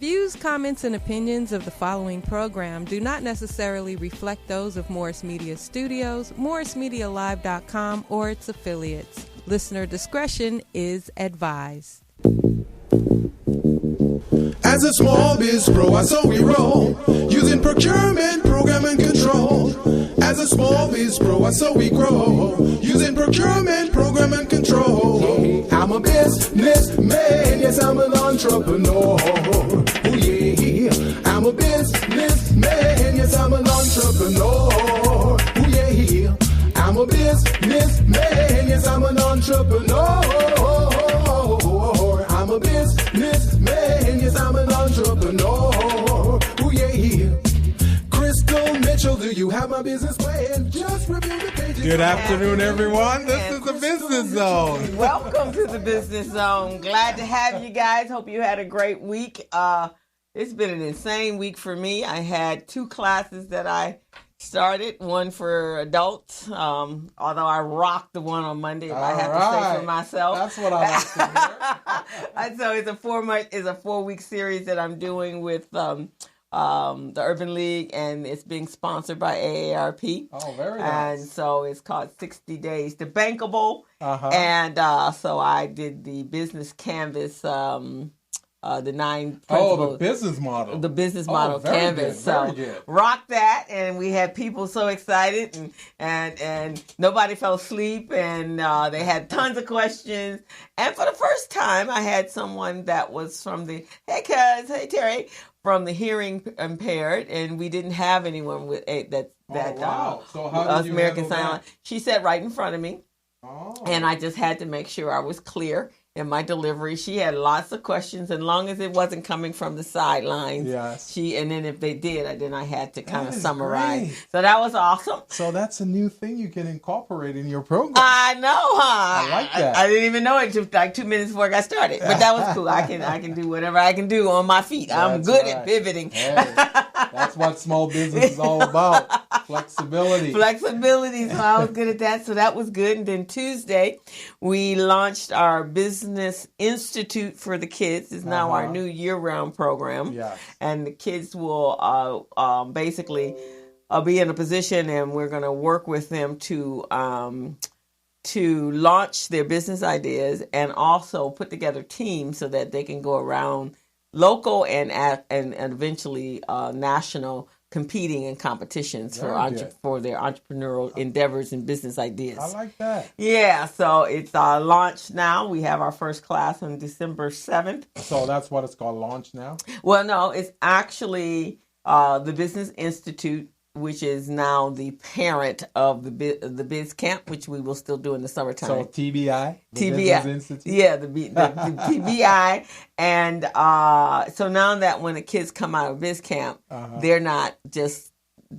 Views, comments, and opinions of the following program do not necessarily reflect those of Morris Media Studios, MorrisMediaLive.com, or its affiliates. Listener discretion is advised. As a small biz pro, I saw we roll, using procurement, program, and control. As a small biz pro, I saw we grow, using procurement, program, and control. I'm a businessman, yes, I'm an entrepreneur. Oh yeah, I'm a businessman, yes, I'm an entrepreneur. Oh yeah, I'm a businessman, yes, I'm an entrepreneur. I'm a businessman, yes, I'm an entrepreneur. Oh yeah. Crystal Mitchell, do you have my business plan? Just review the pages. Good afternoon, everyone. This is the Business Zone. Welcome to the Business Zone. Glad to have you guys. Hope you had a great week. It's been an insane week for me. I had 2 classes that I started, one for adults, although I rocked the one on Monday, if I have to say for myself. That's what I like to hear. And so it's a 4-week series that I'm doing with the Urban League, and it's being sponsored by AARP. Oh, very nice. And so it's called 60 Days to Bankable. And so I did the business canvas, the 9 principles. Oh, the business model. The business model canvas. Very good. Rock that, and we had people so excited, and nobody fell asleep, and they had tons of questions. And for the first time, I had someone that was from the Terry, from the hearing impaired, and we didn't have anyone with wow. So how did you American handle Sign that? Language. She sat right in front of me, and I just had to make sure I was clear in my delivery. She had lots of questions, as long as it wasn't coming from the sidelines. Yes. And then if they did, then I had to kind of summarize. Great. So that was awesome. So that's a new thing you can incorporate in your program. I know, huh? I like that. I didn't even know it took like 2 minutes before I got started, but that was cool. I can do whatever I can do on my feet. I'm good at pivoting. Hey, that's what small business is all about. Flexibility. Flexibility. So I was good at that. So that was good. And then Tuesday, we launched our Business Institute for the Kids. It's now our new year-round program. Yes. And the kids will basically be in a position, and we're going to work with them to launch their business ideas and also put together teams so that they can go around local and eventually national, competing in competitions for their entrepreneurial endeavors and business ideas. I like that. Yeah, so it's launched now. We have our first class on December 7th. So that's what it's called, launch now? Well, no, it's actually the Business Institute, which is now the parent of the Biz Camp, which we will still do in the summertime. So TBI? TBI. Business Institute? Yeah, the TBI. And so now that when the kids come out of Biz Camp, they're not just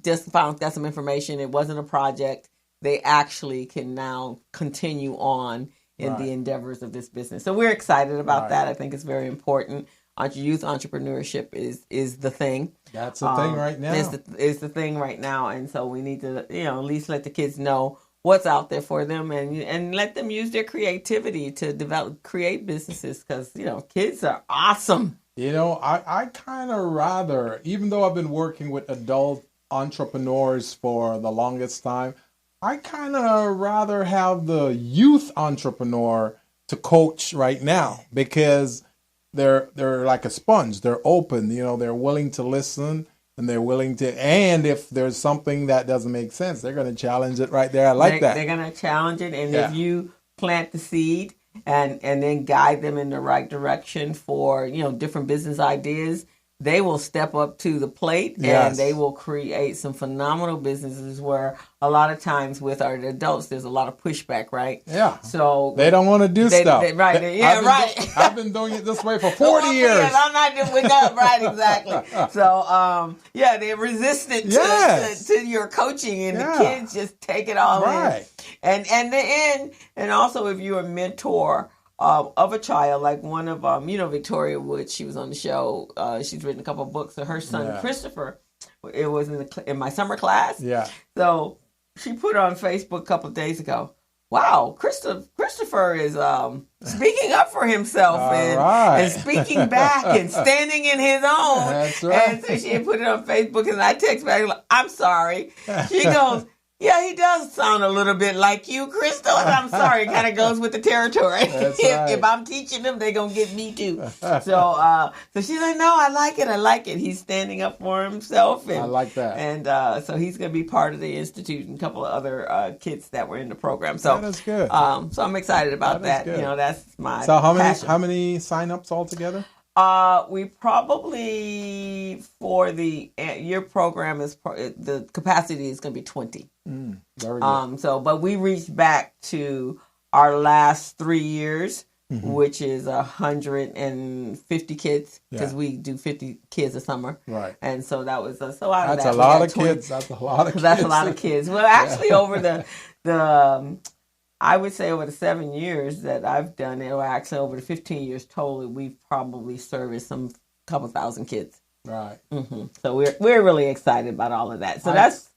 got some information. It wasn't a project. They actually can now continue on in the endeavors of this business. So we're excited about that. I think it's very important. Youth entrepreneurship is the thing. That's the thing right now. It's the thing right now, and so we need to, at least let the kids know what's out there for them, and let them use their creativity to create businesses, because kids are awesome. I kind of rather, even though I've been working with adult entrepreneurs for the longest time, I kind of rather have the youth entrepreneur to coach right now, because they're like a sponge. They're open, they're willing to listen, and they're willing to, and if there's something that doesn't make sense, they're going to challenge it right there. I like that. They're going to challenge it, and if you plant the seed and then guide them in the right direction for, different business ideas, they will step up to the plate, and they will create some phenomenal businesses where a lot of times with our adults, there's a lot of pushback, right? Yeah. So they don't want to do stuff. I've been doing it this way for 40 years. And I'm not doing that, right, exactly. So, they're resistant to your coaching, and the kids just take it all in. And also if you're a mentor of a child, like one of Victoria Woods, she was on the show. She's written a couple of books. So her son Christopher, it was in my summer class. Yeah. So she put on Facebook a couple of days ago, wow, Christopher is speaking up for himself and speaking back and standing in his own. That's right. And so she had put it on Facebook, and I text back, I'm sorry. She goes, yeah, he does sound a little bit like you, Crystal. And I'm sorry, it kind of goes with the territory. That's right. If I'm teaching them, they're going to get me too. So she's like, no, I like it. He's standing up for himself. And, I like that. And so he's going to be part of the Institute and a couple of other kids that were in the program. So that is good. So I'm excited about that. Good. You know, that's my So how passion. many signups altogether? We probably for your program is the capacity is going to be 20. Very good. But we reached back to our last 3 years, which is 150 kids because we do 50 kids a summer. Right. And so that was so out of That's that, a lot of 20. kids. That's a lot of kids. That's a lot of kids. Well, actually, over the I would say over the 7 years that I've done it, or actually over the 15 years total, we've probably serviced some couple thousand kids. Right. So we're really excited about all of that. So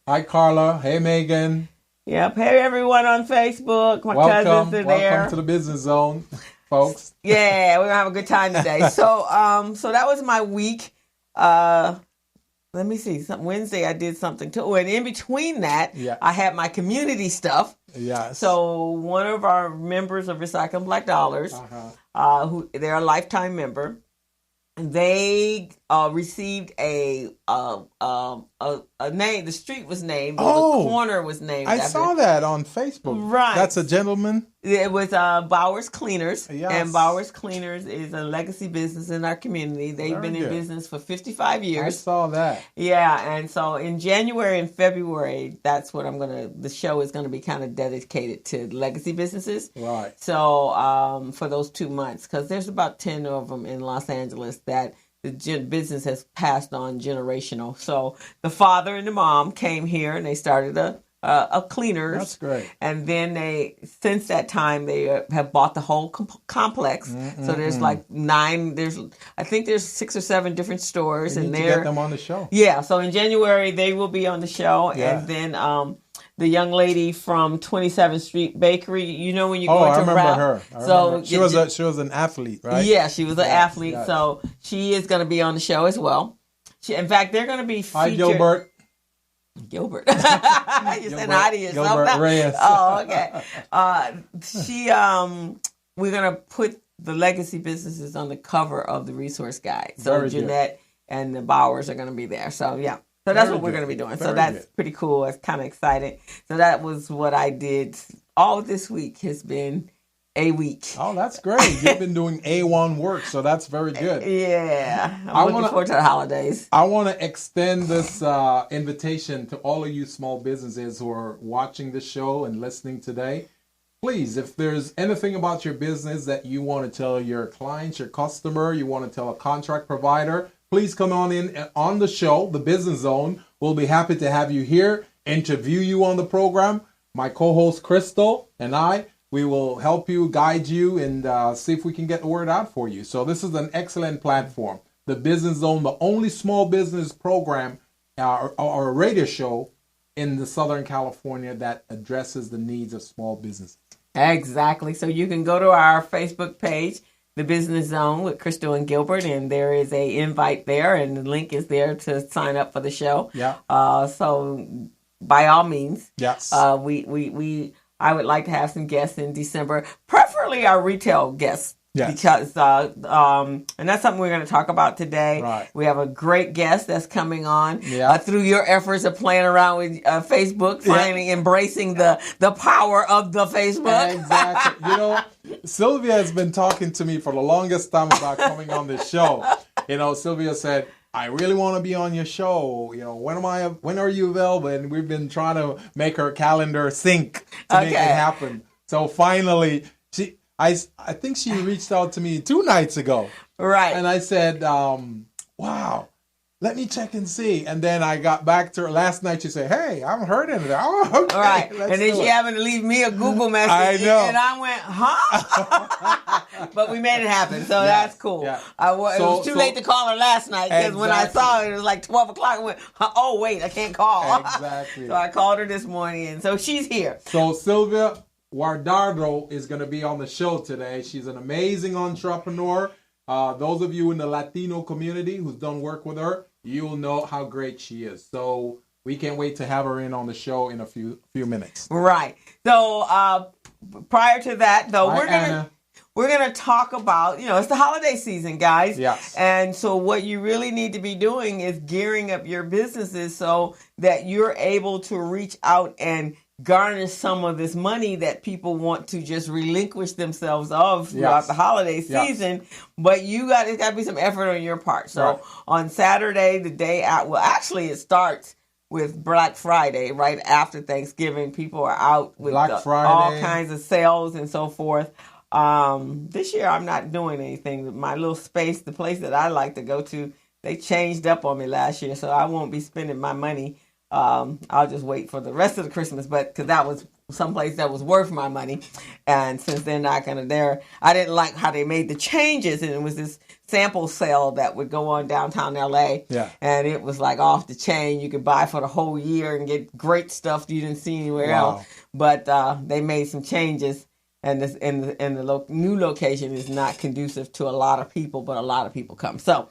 Hi, Carla. Hey, Megan. Yep. Hey, everyone on Facebook. My cousins are there. Welcome to the Business Zone, folks. Yeah, we're gonna have a good time today. So that was my week. Let me see. Wednesday I did something too, and in between that, I had my community stuff. Yes. So one of our members of Recycling Black Dollars, who they're a lifetime member, they received a name. The street was named. Or the corner was named. I saw that on Facebook. Right. That's a gentleman. It was Bowers Cleaners. Yes. And Bowers Cleaners is a legacy business in our community. They've been in business for 55 years. I saw that. Yeah, and so in January and February, that's what the show is going to be kind of dedicated to legacy businesses. Right. So for those 2 months, because there's about 10 of them in Los Angeles that the business has passed on generational. So the father and the mom came here and they started a cleaners. That's great. And then since that time, they have bought the whole complex. So there's like 9. I think there's 6 or 7 different stores, We and need to get them on the show. Yeah. So in January they will be on the show, and then the young lady from 27th Street Bakery. You know when you go into her. She was an athlete, right? Yeah, she was an athlete. Yes. So she is going to be on the show as well. In fact, they're going to be featured. Hi, Gilbert. Gilbert. You said hi to yourself. Gilbert Reyes. Oh, okay. We're going to put the legacy businesses on the cover of the resource guide. So Very Jeanette and the Bowers are going to be there. So, yeah. So that's what we're going to be doing. So that's pretty cool. It's kind of exciting. So that was what I did. All this week has been a week. Oh, that's great. You've been doing A1 work, so that's very good. Yeah. I'm looking forward to the holidays. I want to extend this invitation to all of you small businesses who are watching this show and listening today. Please, if there's anything about your business that you want to tell your clients, your customer, you want to tell a contract provider, please come on in on the show, the Business Zone. We'll be happy to have you here, interview you on the program. My co-host Crystal and we will help you, guide you, and see if we can get the word out for you. So this is an excellent platform. The Business Zone, the only small business program or a radio show in the Southern California that addresses the needs of small businesses. Exactly. So you can go to our Facebook page, The Business Zone with Crystal and Gilbert, and there is a invite there, and the link is there to sign up for the show. Yeah. So by all means, yes. I would like to have some guests in December, preferably our retail guests. Yes. Because, and that's something we're going to talk about today. Right. We have a great guest that's coming on Yeah. through your efforts of playing around with Facebook, finally embracing the power of the Facebook. Exactly. You know, Sylvia has been talking to me for the longest time about coming on this show. You know, Sylvia said, I really want to be on your show. You know, when are you available? And we've been trying to make her calendar sync to make it happen. So finally, I think she reached out to me 2 nights ago. Right. And I said, wow, let me check and see. And then I got back to her last night. She said, hey, I haven't heard anything. Oh, okay. Right. And then she happened to leave me a Google message. I know. And I went, huh? But we made it happen. So that's cool. Yeah. It was too late to call her last night because when I saw it, it was like 12 o'clock. I went, oh, wait, I can't call. Exactly. So I called her this morning. And so she's here. So Sylvia, Guardado is going to be on the show today. She's an amazing entrepreneur. Those of you in the Latino community who's done work with her, you'll know how great she is. So we can't wait to have her in on the show in a few minutes. Right. So prior to that, though, Hi, we're gonna talk about, it's the holiday season, guys. Yes. And so what you really need to be doing is gearing up your businesses so that you're able to reach out and garnish some of this money that people want to just relinquish themselves of throughout the holiday season. But it's got to be some effort on your part. So on Saturday, the day out, well, actually it starts with Black Friday, right after Thanksgiving. People are out with all kinds of sales and so forth. This year I'm not doing anything. My little space, the place that I like to go to, they changed up on me last year, so I won't be spending my money. I'll just wait for the rest of the Christmas, because that was someplace that was worth my money. And since they're not going to there, I didn't like how they made the changes. And it was this sample sale that would go on downtown LA. Yeah. And it was like off the chain. You could buy for the whole year and get great stuff you didn't see anywhere else. But they made some changes. And this the new location is not conducive to a lot of people, but a lot of people come. So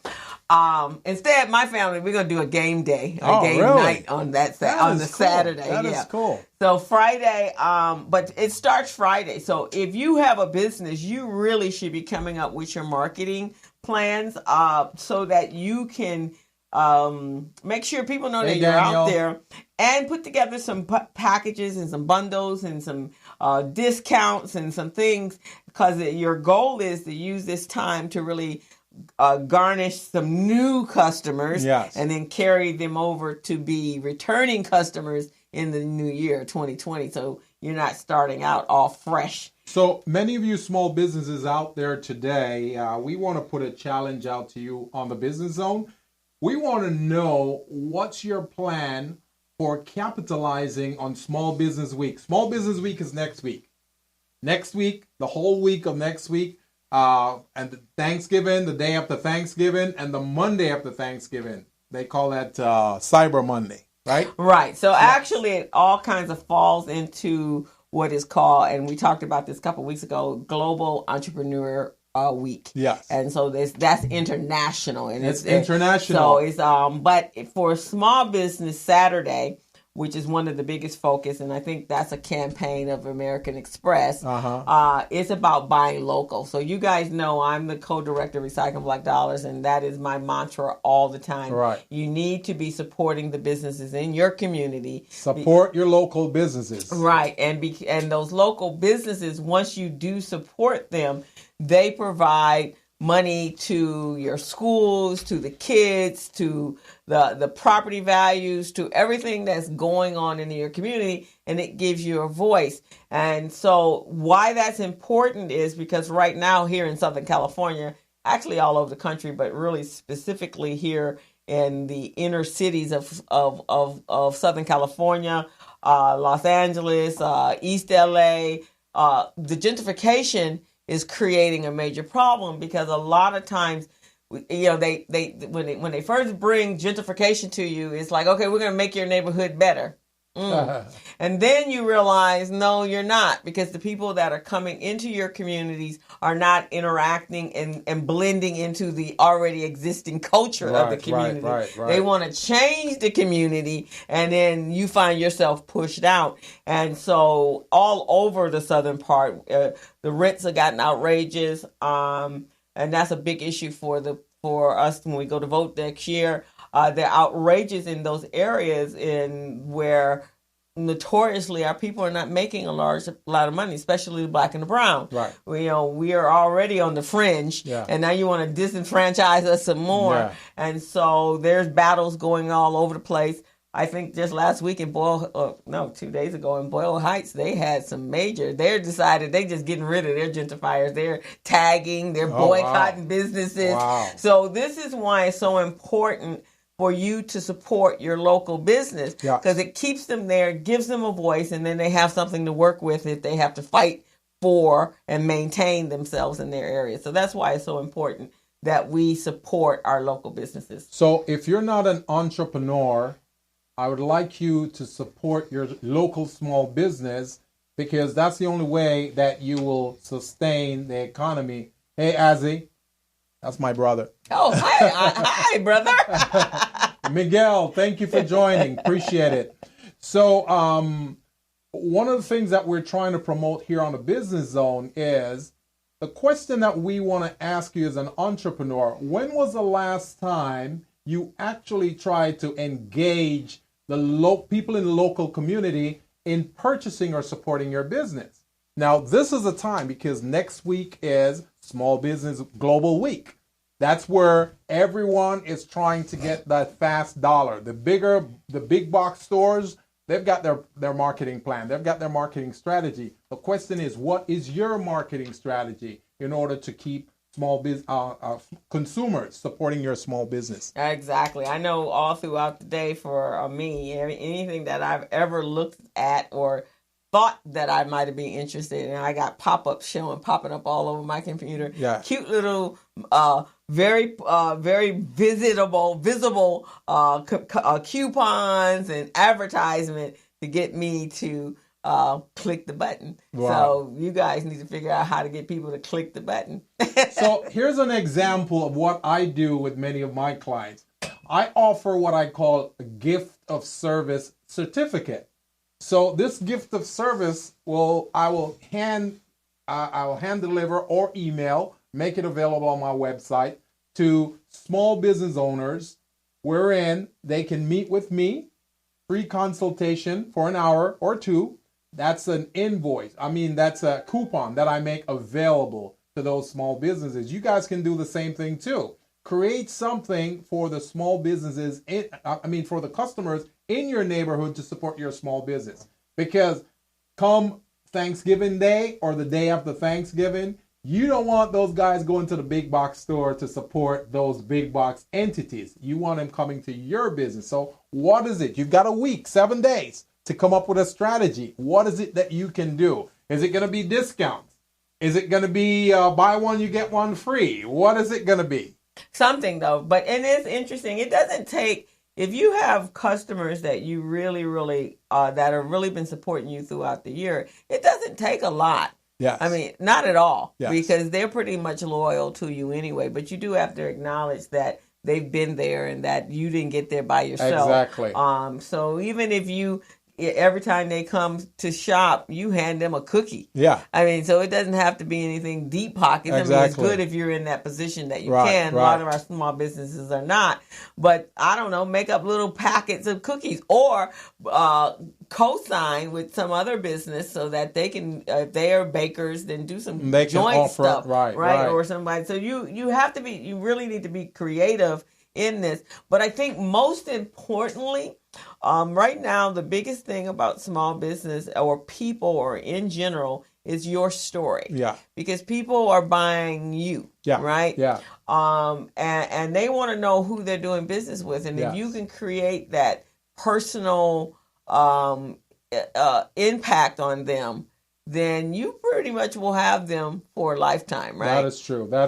instead, my family, we're gonna do a game day, night on Saturday. That is cool. So Friday, but it starts Friday. So if you have a business, you really should be coming up with your marketing plans, so that you can make sure people know that you're out there, and put together some packages and some bundles and some discounts and some things, because your goal is to use this time to really garnish some new customers, and then carry them over to be returning customers in the new year 2020. So you're not starting out all fresh. So many of you small businesses out there today, we want to put a challenge out to you on the Business Zone. We want to know, what's your plan for capitalizing on Small Business Week? Small Business Week is next week. Next week, the whole week of next week, and Thanksgiving, the day after Thanksgiving, and the Monday after Thanksgiving. They call that Cyber Monday, right? Right. So actually, it all kinds of falls into what is called, and we talked about this a couple of weeks ago, Global Entrepreneur Week. Yes. And so that's international, and it's international. So it's but for Small Business Saturday, which is one of the biggest focus, and I think that's a campaign of American Express. It's about buying local. So you guys know I'm the co-director of Recycle Black Dollars, and that is my mantra all the time. Right. You need to be supporting the businesses in your community. Support your local businesses. Right, and those local businesses, once you do support them, they provide money to your schools, to the kids, to the property values, to everything that's going on in your community, and it gives you a voice. And so why that's important is because right now here in Southern California, actually all over the country, but really specifically here in the inner cities of Southern California, Los Angeles, East LA, the gentrification is creating a major problem, because a lot of times, they when they first bring gentrification to you, it's like, okay, we're going to make your neighborhood better. And then you realize, no, you're not, because the people that are coming into your communities are not interacting and blending into the already existing culture of the community. Right. They want to change the community, and then you find yourself pushed out. And so all over the southern part, the rents have gotten outrageous, and that's a big issue for us when we go to vote next year. They're outrageous in those areas where notoriously our people are not making a lot of money, especially the black and the brown. Right. We are already on the fringe, and now you want to disenfranchise us some more. Yeah. And so there's battles going all over the place. I think just last week in 2 days ago in Boyle Heights, they had some they just getting rid of their gentrifiers. They're tagging, they're boycotting businesses. Wow. So this is why it's so important for you to support your local business, because it keeps them there, gives them a voice, and then they have something to work with if they have to fight for and maintain themselves in their area. So that's why it's so important that we support our local businesses. So if you're not an entrepreneur, I would like you to support your local small business because that's the only way that you will sustain the economy. Hey, Azzy, that's my brother. Oh, hi, brother. Miguel, thank you for joining. Appreciate it. So, one of the things that we're trying to promote here on the Business Zone is the question that we want to ask you as an entrepreneur. When was the last time you actually tried to engage the people in the local community in purchasing or supporting your business? Now, this is a time because next week is Small Business Global Week. That's where everyone is trying to get that fast dollar. The big box stores, they've got their marketing plan. They've got their marketing strategy. The question is, what is your marketing strategy in order to keep small business consumers supporting your small business? Exactly. I know all throughout the day for me, anything that I've ever looked at or thought that I might have been interested in, I got pop-ups popping up all over my computer. Yeah. Cute little, very visible coupons and advertisement to get me to click the button. Wow. So you guys need to figure out how to get people to click the button. So here's an example of what I do with many of my clients. I offer what I call a gift of service certificate. So this gift of service I will hand deliver or email, make it available on my website to small business owners, wherein they can meet with me, free consultation for an hour or two. That's an invoice. That's a coupon that I make available to those small businesses. You guys can do the same thing too. Create something for the small businesses, for the customers in your neighborhood to support your small business. Because come Thanksgiving Day or the day after Thanksgiving, you don't want those guys going to the big box store to support those big box entities. You want them coming to your business. So what is it? You've got a week, 7 days to come up with a strategy. What is it that you can do? Is it going to be discounts? Is it going to be buy one, you get one free? What is it going to be? Something though, but it is interesting. It doesn't take, if you have customers that you really, that have really been supporting you throughout the year, it doesn't take a lot. Yes. Not at all, yes. Because they're pretty much loyal to you anyway. But you do have to acknowledge that they've been there and that you didn't get there by yourself. Exactly. So even if every time they come to shop, you hand them a cookie. Yeah. So it doesn't have to be anything deep pockets. Exactly. It's good if you're in that position that you Right, can. right. A lot of our small businesses are not. But I don't know, make up little packets of cookies or co-sign with some other business so that they can, if they are bakers, then do some joint stuff. Right. Or somebody. So you really need to be creative in this. But I think most importantly, right now, the biggest thing about small business or people or in general is your story. Yeah. Because people are buying you. Yeah. Right? Yeah. And they want to know who they're doing business with. And if you can create that personal impact on them, then you pretty much will have them for a lifetime, right? That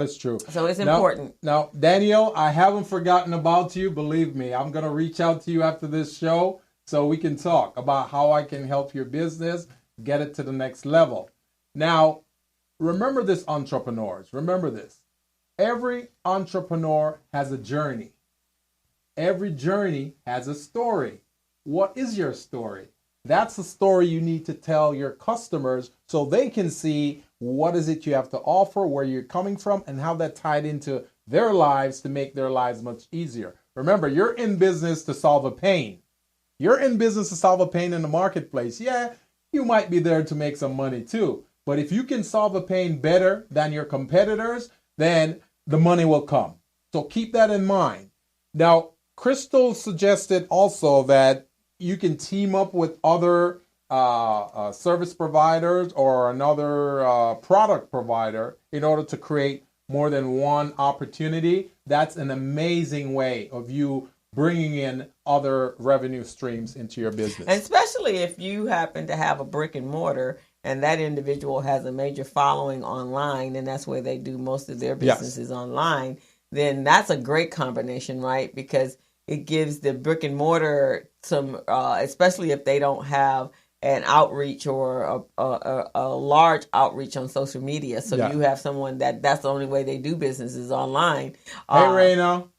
is true. So it's important. Now, Daniel, I haven't forgotten about you. Believe me, I'm going to reach out to you after this show so we can talk about how I can help your business get it to the next level. Now, remember this, entrepreneurs. Remember this. Every entrepreneur has a journey. Every journey has a story. What is your story? That's the story you need to tell your customers so they can see what is it you have to offer, where you're coming from, and how that tied into their lives to make their lives much easier. Remember, you're in business to solve a pain. You're in business to solve a pain in the marketplace. Yeah, you might be there to make some money too. But if you can solve a pain better than your competitors, then the money will come. So keep that in mind. Now, Crystal suggested also that you can team up with other service providers or another product provider in order to create more than one opportunity. That's an amazing way of you bringing in other revenue streams into your business. And especially if you happen to have a brick and mortar and that individual has a major following online, and that's where they do most of their businesses online, then that's a great combination, right? Because it gives the brick and mortar some, especially if they don't have an outreach or a large outreach on social media. So you have someone that's the only way they do business is online. Hey, Raina.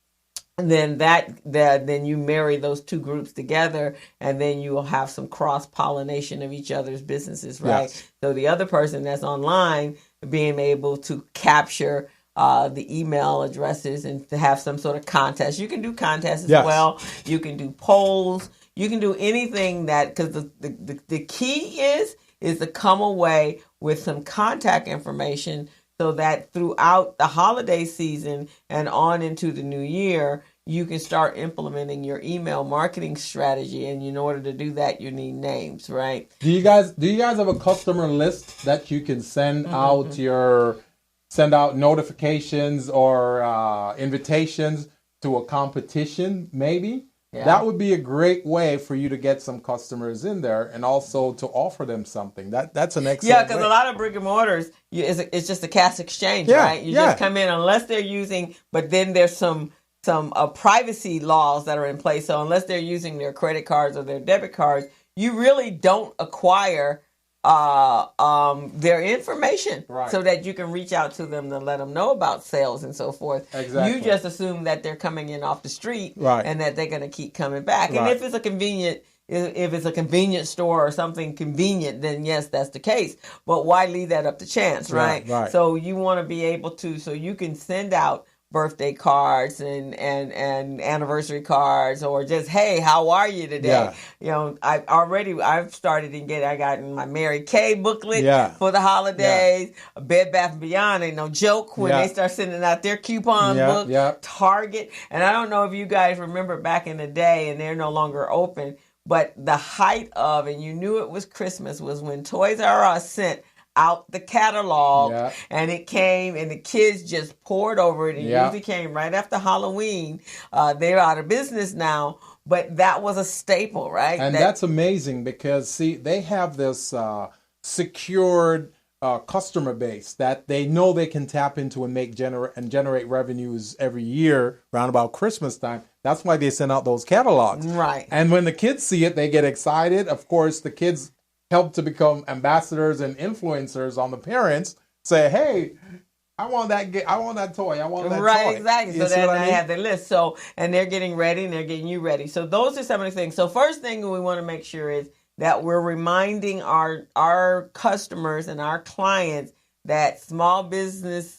And then you marry those two groups together, and then you will have some cross-pollination of each other's businesses, right? Yes. So the other person that's online being able to capture the email addresses and to have some sort of contest. You can do contests as well. You can do polls. You can do anything that, because the key is to come away with some contact information so that throughout the holiday season and on into the new year, you can start implementing your email marketing strategy. And in order to do that, you need names, right? Do you guys have a customer list that you can send out notifications or invitations to a competition, maybe? Yeah. That would be a great way for you to get some customers in there and also to offer them something. That's an excellent way. Yeah, because a lot of brick and mortars, it's just a cash exchange, right? You just come in unless they're using, but then there's some privacy laws that are in place. So unless they're using their credit cards or their debit cards, you really don't acquire their information so that you can reach out to them to let them know about sales and so forth. Exactly. You just assume that they're coming in off the street and that they're going to keep coming back. And if it's a convenient store or something convenient, then yes, that's the case. But why leave that up to chance, right? So you want to be able to, so you can send out birthday cards and anniversary cards, or just, hey, how are you today? You know, I've started I got my Mary Kay booklet for the holidays. Bed Bath & Beyond ain't no joke when they start sending out their coupon book. Target, and I don't know if you guys remember back in the day, and they're no longer open, but the height of, and you knew it was Christmas, was when Toys R Us sent out the catalog, and it came, and the kids just poured over it. It usually came right after Halloween. They're out of business now, but that was a staple, right? And that's amazing because, see, they have this secured customer base that they know they can tap into and generate revenues every year around about Christmas time. That's why they send out those catalogs. Right. And when the kids see it, they get excited. Of course, the kids help to become ambassadors and influencers on the parents. Say, hey, I want that toy. I want that toy. Right, exactly. So then they have their list. So, and they're getting ready, and they're getting you ready. So those are some of the things. So first thing we want to make sure is that we're reminding our customers and our clients that Small Business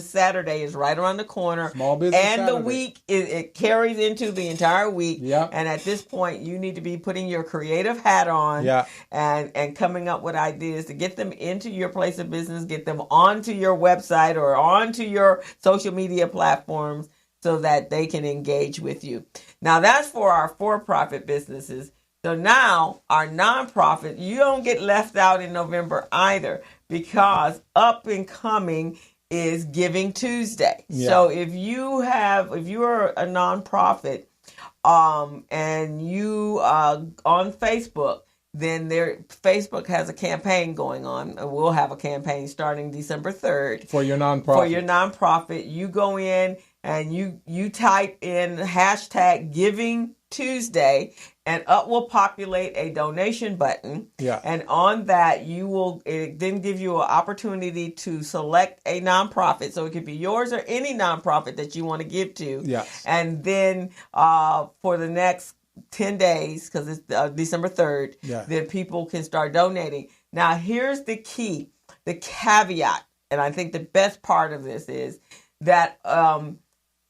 Saturday is right around the corner. The week, it carries into the entire week. And at this point, you need to be putting your creative hat on and coming up with ideas to get them into your place of business, get them onto your website or onto your social media platforms so that they can engage with you. Now, that's for our for-profit businesses. So now our nonprofit, you don't get left out in November either, because up and coming is Giving Tuesday. So if you are a nonprofit and you on Facebook, then Facebook has a campaign going on. We'll have a campaign starting December 3rd. For your nonprofit. You go in and you type in hashtag Giving Tuesday, and up will populate a donation button. And on that, it then give you an opportunity to select a nonprofit. So it could be yours or any nonprofit that you want to give to. And then for the next 10 days, because it's December 3rd, then people can start donating. Now, here's the key, the caveat, and I think the best part of this is that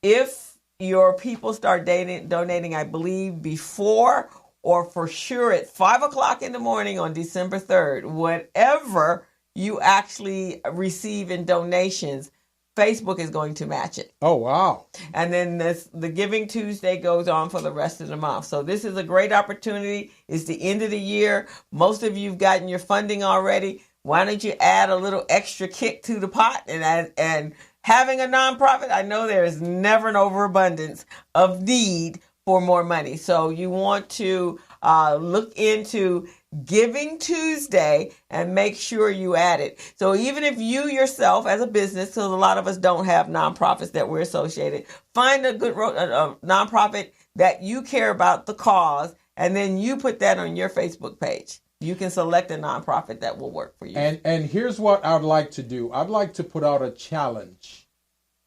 if your people start donating, I believe, before or for sure at 5 o'clock in the morning on December 3rd, whatever you actually receive in donations, Facebook is going to match it. Oh, wow. And then the Giving Tuesday goes on for the rest of the month. So this is a great opportunity. It's the end of the year. Most of you have gotten your funding already. Why don't you add a little extra kick to the pot? And having a nonprofit, I know there is never an overabundance of need for more money. So you want to look into Giving Tuesday and make sure you add it. So even if you yourself as a business, because a lot of us don't have nonprofits that we're associated, find a good nonprofit that you care about the cause and then you put that on your Facebook page. You can select a nonprofit that will work for you. And here's what I'd like to do. I'd like to put out a challenge.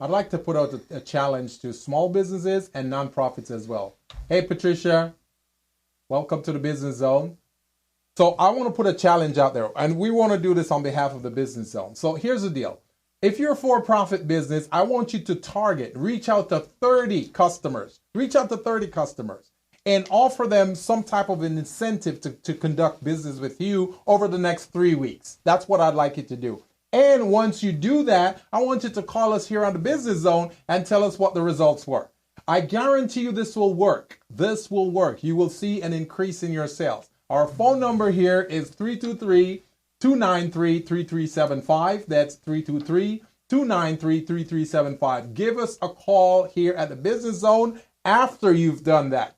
I'd like to put out a challenge to small businesses and nonprofits as well. Hey, Patricia, welcome to the Business Zone. So I want to put a challenge out there, and we want to do this on behalf of the Business Zone. So here's the deal. If you're a for-profit business, I want you to reach out to 30 customers. Reach out to 30 customers and offer them some type of an incentive to conduct business with you over the next 3 weeks. That's what I'd like you to do. And once you do that, I want you to call us here on the Business Zone and tell us what the results were. I guarantee you this will work. This will work. You will see an increase in your sales. Our phone number here is 323-293-3375. That's 323-293-3375. Give us a call here at the Business Zone after you've done that.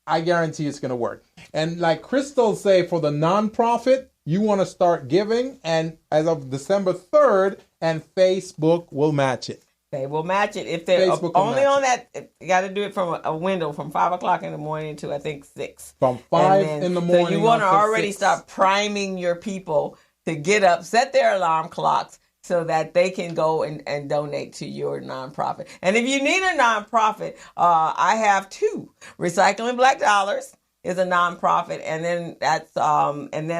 I guarantee it's going to work. And like Crystal say, for the nonprofit, you want to start giving, and as of December 3rd, and Facebook will match it. They will match it if they're only on that. You got to do it from a window from 5 o'clock in the morning to I think 6. From 5 in the morning. So you want to already 6. start priming your people to get up, set their alarm clocks so that they can go and donate to your nonprofit. And if you need a nonprofit, I have 2. Recycling Black Dollars is a nonprofit, and then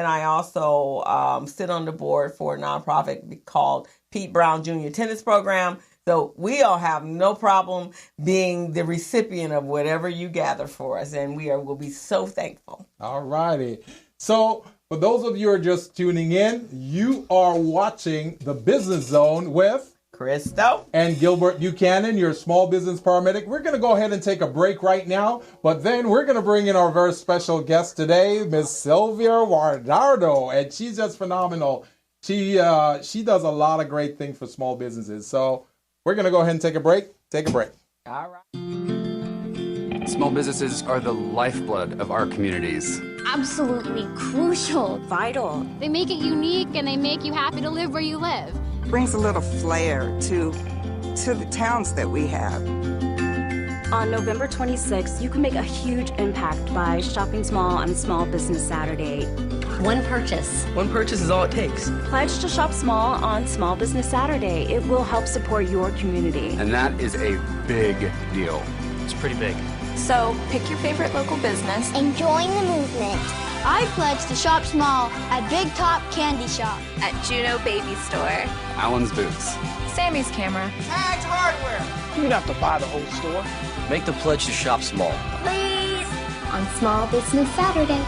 I also sit on the board for a nonprofit called Pete Brown Jr. Tennis Program. So we all have no problem being the recipient of whatever you gather for us, and will be so thankful. All righty. So for those of you who are just tuning in, you are watching the Business Zone with Crystal and Gilbert Buchanan, your small business paramedic. We're going to go ahead and take a break right now, but then we're going to bring in our very special guest today, Miss Sylvia Guardado, and she's just phenomenal. She does a lot of great things for small businesses. So we're going to go ahead and take a break. Take a break. All right. Small businesses are the lifeblood of our communities. Absolutely crucial. Vital. They make it unique and they make you happy to live where you live. Brings a little flair to the towns that we have. On November 26th, you can make a huge impact by shopping small on Small Business Saturday. One purchase. One purchase is all it takes. Pledge to shop small on Small Business Saturday. It will help support your community. And that is a big deal. It's pretty big. So pick your favorite local business and join the movement. I pledge to shop small at Big Top Candy Shop, at Juno Baby Store, Allen's Boots, Sammy's Camera, Tag's Hardware. You don't have to buy the whole store. Make the pledge to shop small. Please. On Small Business Saturday.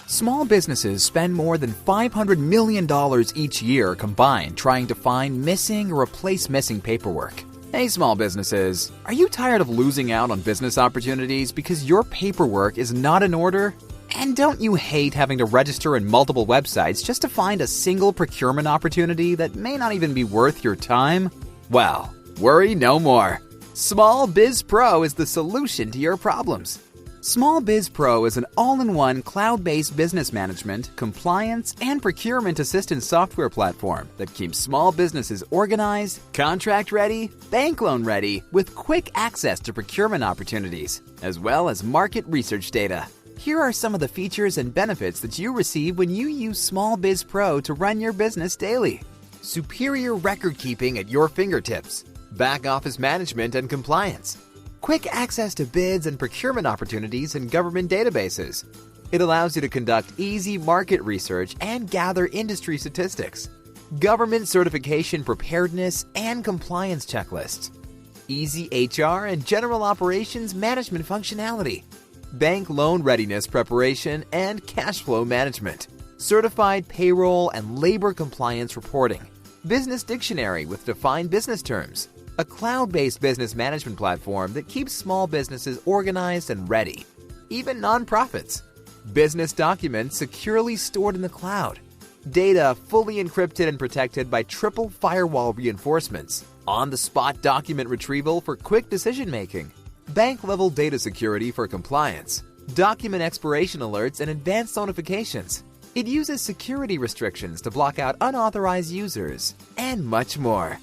Small businesses spend more than $500 million each year combined trying to find missing or replace missing paperwork. Hey small businesses, are you tired of losing out on business opportunities because your paperwork is not in order? And don't you hate having to register in multiple websites just to find a single procurement opportunity that may not even be worth your time? Well, worry no more. Small Biz Pro is the solution to your problems. Small Biz Pro is an all-in-one cloud-based business management, compliance, and procurement assistance software platform that keeps small businesses organized, contract-ready, bank loan-ready, with quick access to procurement opportunities, as well as market research data. Here are some of the features and benefits that you receive when you use Small Biz Pro to run your business daily. Superior record keeping at your fingertips, back office management and compliance, quick access to bids and procurement opportunities in government databases. It allows you to conduct easy market research and gather industry statistics, government certification preparedness and compliance checklists, easy HR and general operations management functionality, bank loan readiness preparation and cash flow management, certified payroll and labor compliance reporting, business dictionary with defined business terms, a cloud-based business management platform that keeps small businesses organized and ready, even nonprofits. Business documents securely stored in the cloud. Data fully encrypted and protected by triple firewall reinforcements. On-the-spot document retrieval for quick decision-making. Bank-level data security for compliance. Document expiration alerts and advanced notifications. It uses security restrictions to block out unauthorized users, and much more.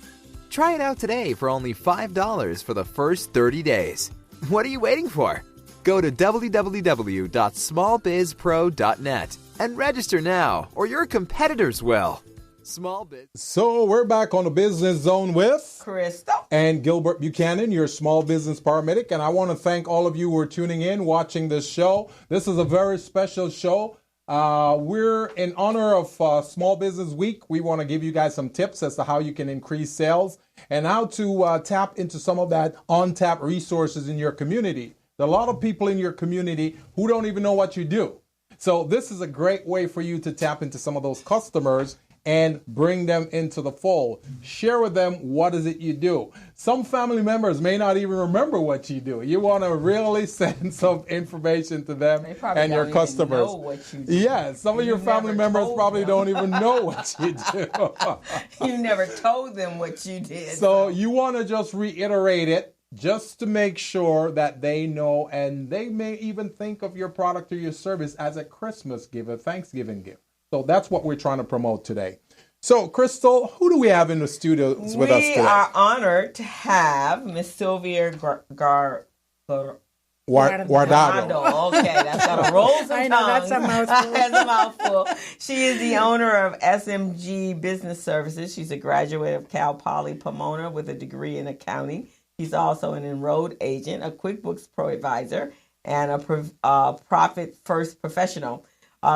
Try it out today for only $5 for the first 30 days. What are you waiting for? Go to www.smallbizpro.net and register now, or your competitors will. Small Biz. So we're back on the Business Zone with Crystal and Gilbert Buchanan, your small business paramedic. And I want to thank all of you who are tuning in, watching this show. This is a very special show. We're in honor of Small Business Week. We want to give you guys some tips as to how you can increase sales and how to tap into some of that on-tap resources in your community. There are a lot of people in your community who don't even know what you do. So this is a great way for you to tap into some of those customers and bring them into the fold. Share with them what is it you do. Some family members may not even remember what you do. You want to really send some information to them and your customers. Know what you do. Yeah, some of your family members probably don't even know what you do. You never told them what you did. So you want to just reiterate it just to make sure that they know, and they may even think of your product or your service as a Christmas gift, a Thanksgiving gift. So that's what we're trying to promote today. So, Crystal, who do we have in the studio with us today? We are honored to have Miss Sylvia Guardado. Okay, that's got to roll some tongues. I know, that's a mouthful. That's a mouthful. She is the owner of SMG Business Services. She's a graduate of Cal Poly Pomona with a degree in accounting. She's also an enrolled agent, a QuickBooks Pro advisor, and a Profit First professional.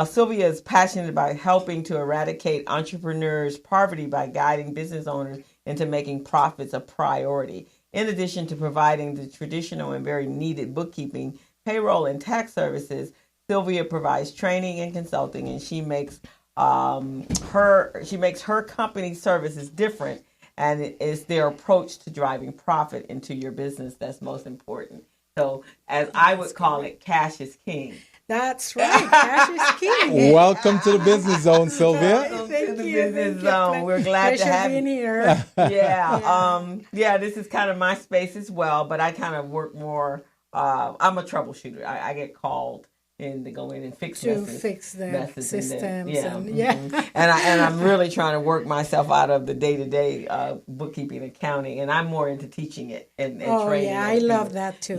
Sylvia is passionate about helping to eradicate entrepreneurs' poverty by guiding business owners into making profits a priority. In addition to providing the traditional and very needed bookkeeping, payroll, and tax services, Sylvia provides training and consulting, and she makes her company's services different, and it is their approach to driving profit into your business that's most important. So, as I would call it, cash is king. That's right. Cash is king. Welcome to the Business Zone, Sylvia. Welcome to the Business Zone. We're glad to have you here. Yeah. This is kind of my space as well, but I kind of work more. I'm a troubleshooter. I get called in to go in and fix the systems. And I'm really trying to work myself out of the day-to-day bookkeeping, accounting, and I'm more into teaching it and training. Yeah, I love that too.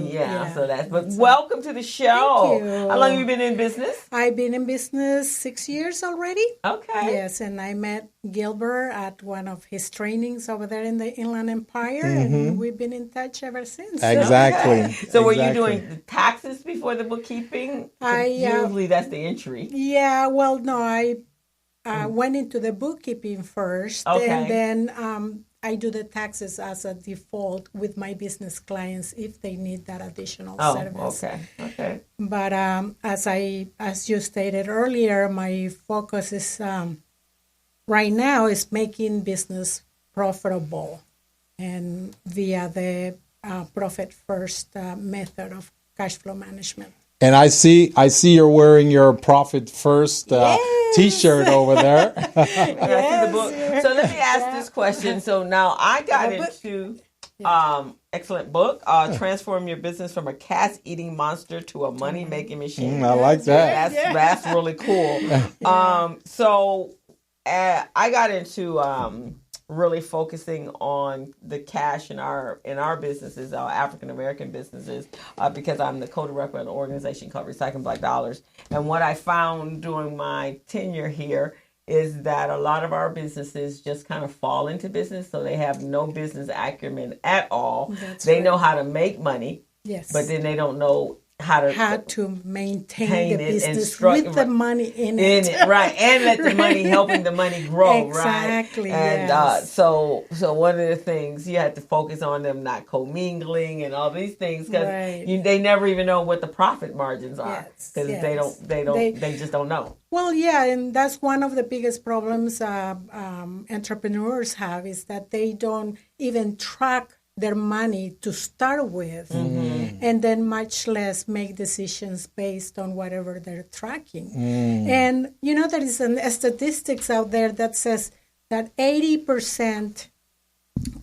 But welcome to the show. Thank you. How long have you been in business? I've been in business 6 years already. Okay. Yes, and I met Gilbert at one of his trainings over there in the Inland Empire, and we've been in touch ever since. Exactly. Okay. So were you doing the taxes before the bookkeeping? Usually that's the entry. Yeah, well, no, I went into the bookkeeping first, and then I do the taxes as a default with my business clients if they need that additional service. Okay. But as you stated earlier, my focus is right now is making business profitable, and via the profit first method of cash flow management. And I see you're wearing your Profit First T-shirt over there. The book. So let me ask this question. So now I got into excellent book, Transform Your Business from a Cash-Eating Monster to a Money-Making Machine. I like that. That's really cool. So I got into really focusing on the cash in our businesses, our African American businesses, because I'm the co-director of an organization called Recycling Black Dollars. And what I found during my tenure here is that a lot of our businesses just kind of fall into business, so they have no business acumen at all. They know how to make money, but then they don't know how to maintain the business with the money in it. Right, and let the money helping the money grow. Exactly. And so one of the things you have to focus on them not commingling and all these things, because they never even know what the profit margins are, because they just don't know. Well, yeah, and that's one of the biggest problems entrepreneurs have, is that they don't even track their money to start with, and then much less make decisions based on whatever they're tracking. And, there is a statistics out there that says that 80%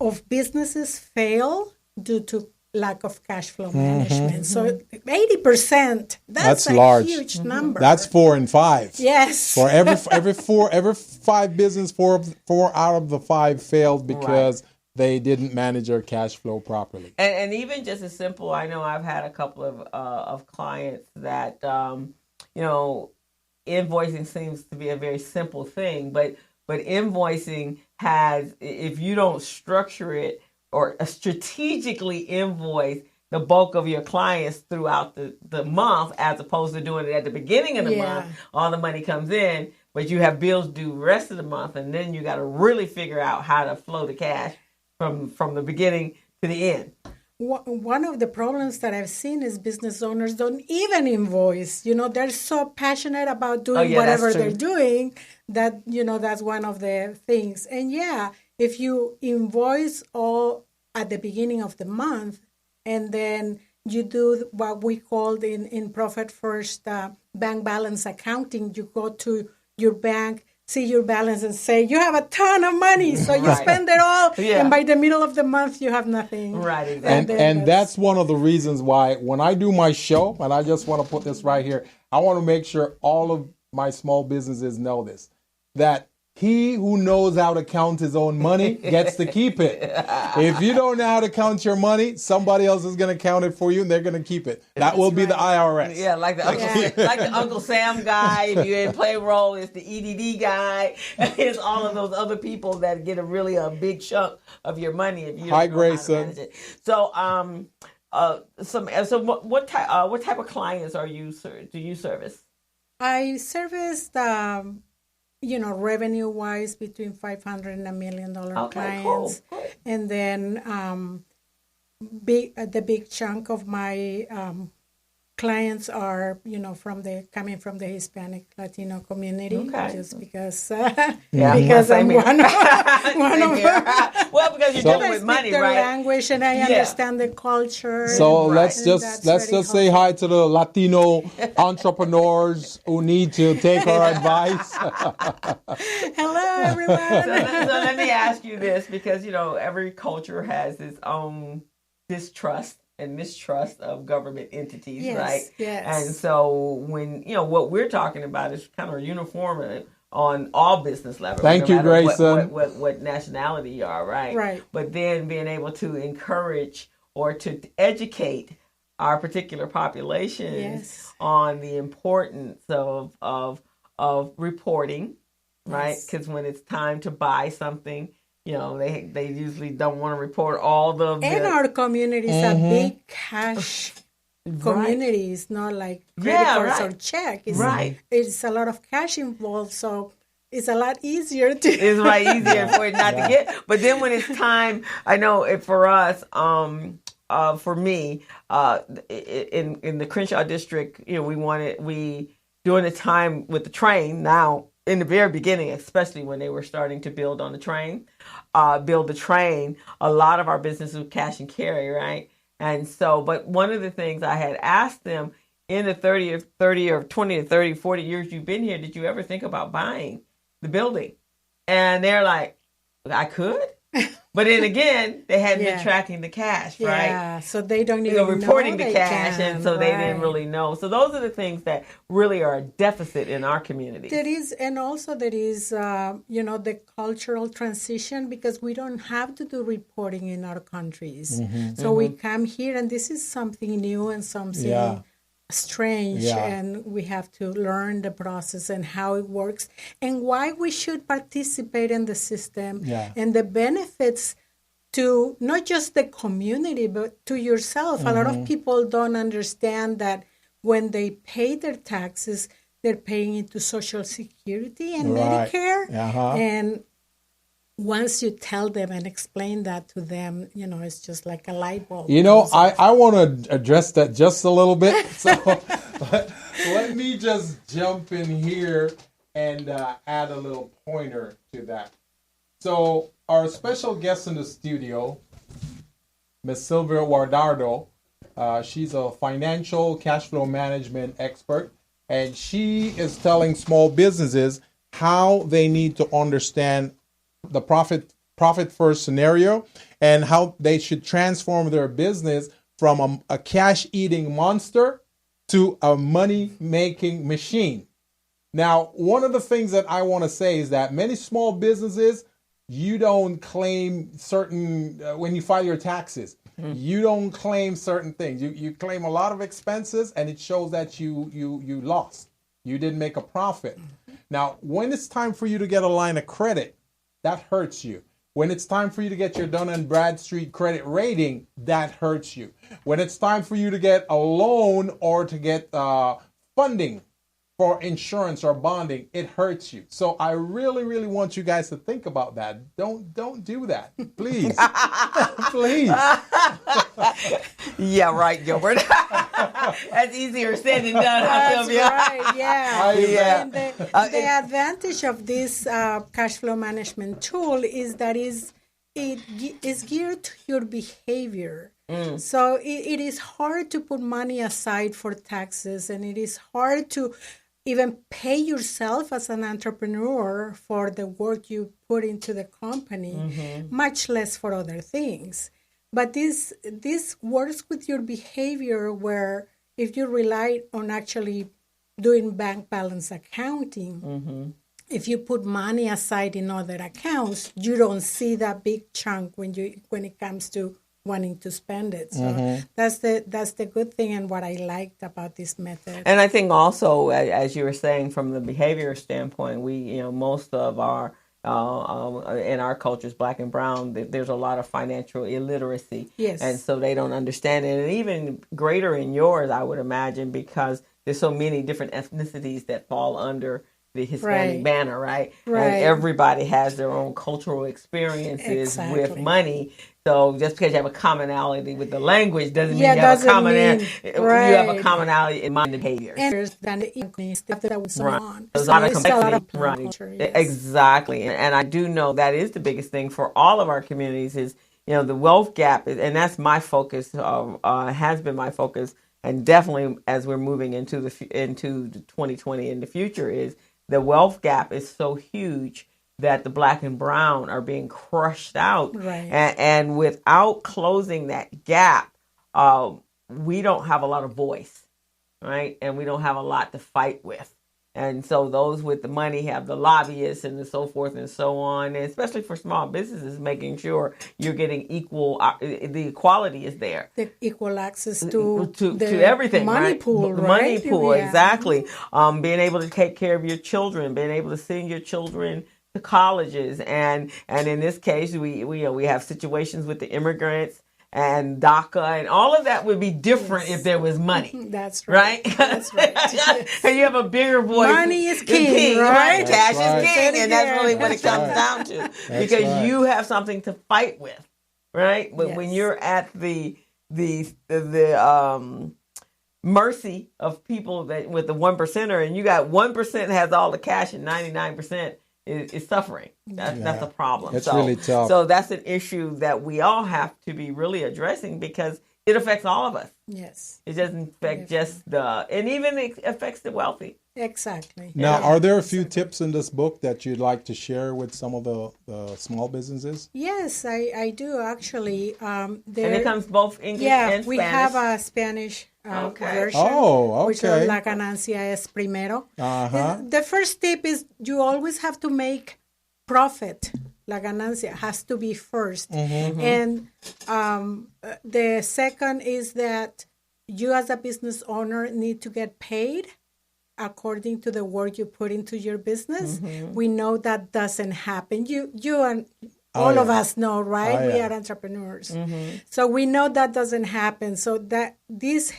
of businesses fail due to lack of cash flow management. So 80%, that's a large. huge number. That's 4 in 5. Yes. For every 5 business, four out of the 5 failed because they didn't manage their cash flow properly. And even just as simple, I know I've had a couple of clients that, invoicing seems to be a very simple thing, but invoicing has, if you don't structure it or strategically invoice the bulk of your clients throughout the month, as opposed to doing it at the beginning of the month, all the money comes in, but you have bills due the rest of the month, and then you got to really figure out how to flow the cash from the beginning to the end. One of the problems that I've seen is business owners don't even invoice. They're so passionate about doing whatever they're doing that, that's one of the things. And if you invoice all at the beginning of the month, and then you do what we called in Profit First bank balance accounting, you go to your bank, see your balance and say, you have a ton of money. So you spend it all. And by the middle of the month, you have nothing. Right, exactly. And that's one of the reasons why when I do my show, and I just want to put this right here, I want to make sure all of my small businesses know this, that he who knows how to count his own money gets to keep it. If you don't know how to count your money, somebody else is going to count it for you, and they're going to keep it. That will be the IRS. Yeah, like the Uncle Sam guy. If you're in payroll, it's the EDD guy. It's all of those other people that get a big chunk of your money if you don't know how to manage it. So, what type of clients do you service? I service revenue-wise, between $500 and $1 million clients. Cool. And then the big chunk of my clients are, coming from the Hispanic Latino community, just because because I'm one of well, because you're dealing with money, their right? language, and I understand the culture. So let's just say hi to the Latino entrepreneurs who need to take our advice. Hello, everyone. So let me ask you this, because every culture has its own distrust and mistrust of government entities, right? Yes. And so when, what we're talking about is kind of uniform on all business levels. Thank you, Grayson. What nationality you are, right? Right. But then being able to encourage or to educate our particular populations on the importance of reporting, right? Because when it's time to buy something, they usually don't want to report all the... And our community is a big cash community. It's not like credit cards or check. It's a lot of cash involved, so it's a lot easier to... It's easier for it not to get... But then when it's time, I know for us, for me, in the Crenshaw district, we during the time with the train, now in the very beginning, especially when they were starting to build the train, a lot of our business was cash and carry, right? And so, but one of the things I had asked them, in the 30 or 20 to 30, 40 years you've been here, did you ever think about buying the building? And they're like, I could. But then again, they hadn't been tracking the cash, right? Yeah, so they don't even reporting know the cash, and so they didn't really know. So those are the things that really are a deficit in our community. There is the cultural transition, because we don't have to do reporting in our countries. So we come here, and this is something new and something strange, and we have to learn the process and how it works and why we should participate in the system and the benefits to not just the community but to yourself. A lot of people don't understand that when they pay their taxes, they're paying into Social Security and Medicare, and once you tell them and explain that to them, it's just like a light bulb. I want to address that just a little bit. So let me just jump in here and add a little pointer to that. So our special guest in the studio Ms. Sylvia Guardardo. She's a financial cash flow management expert, and she is telling small businesses how they need to understand the profit first scenario and how they should transform their business from a cash eating monster to a money making machine. Now, one of the things that I want to say is that many small businesses, you don't claim certain, when you file your taxes, you don't claim certain things. You claim a lot of expenses, and it shows that you lost. You didn't make a profit. Now, when it's time for you to get a line of credit, that hurts you. When it's time for you to get your Dun & Bradstreet credit rating, that hurts you. When it's time for you to get a loan or to get funding for insurance or bonding, it hurts you. So I really, really want you guys to think about that. Don't do that, please. Please. Yeah, right, Gilbert. That's easier said than done. That's right, yeah. And the advantage of this cash flow management tool is that it is geared to your behavior. So it is hard to put money aside for taxes, and it is hard to even pay yourself as an entrepreneur for the work you put into the company, much less for other things. But this works with your behavior, where if you rely on actually doing bank balance accounting, if you put money aside in other accounts, you don't see that big chunk when it comes to wanting to spend it. So that's the good thing and what I liked about this method. And I think also, as you were saying, from the behavior standpoint, we, most of our in our cultures, Black and brown, there's a lot of financial illiteracy. Yes. And so they don't understand it. And even greater in yours, I would imagine, because there's so many different ethnicities that fall under the Hispanic banner, right? Right. And everybody has their own cultural experiences with money. So just because you have a commonality with the language doesn't mean you have a commonality. You have a commonality in mind and behavior. And there's stuff that was on. There's a lot of complexity. Exactly. And I do know that is the biggest thing for all of our communities is, the wealth gap. And that's my focus, has been my focus. And definitely as we're moving into 2020 in the future, is the wealth gap is so huge that the Black and brown are being crushed out. Right. And without closing that gap, we don't have a lot of voice, right? And we don't have a lot to fight with. And so those with the money have the lobbyists and so forth and so on, and especially for small businesses, making sure you're getting equal, the equality is there. The equal access to everything, money right? pool, right? Money pool, exactly. Being able to take care of your children, being able to send your children to colleges, and in this case, we have situations with the immigrants and DACA, and all of that would be different if there was money. That's right. That's right. And you have a bigger voice. Money is king, right? Cash is king, and that's really what it comes down to. Because you have something to fight with, right? But when you're at the mercy of people that with the 1%er, and you got 1% has all the cash and 99% is suffering. That's a problem. It's really tough. So that's an issue that we all have to be really addressing, because it affects all of us. Yes. It doesn't affect just and even it affects the wealthy. Exactly. Now, are there a few tips in this book that you'd like to share with some of the small businesses? Yes, I do actually. And it comes both English and Spanish. We have a Spanish version. Oh, okay. Which is La Ganancia es Primero. The first tip is you always have to make profit. La Ganancia has to be first. And the second is that you as a business owner need to get paid according to the work you put into your business. We know that doesn't happen. You and all of us know, right? We are entrepreneurs. So we know that doesn't happen. So that this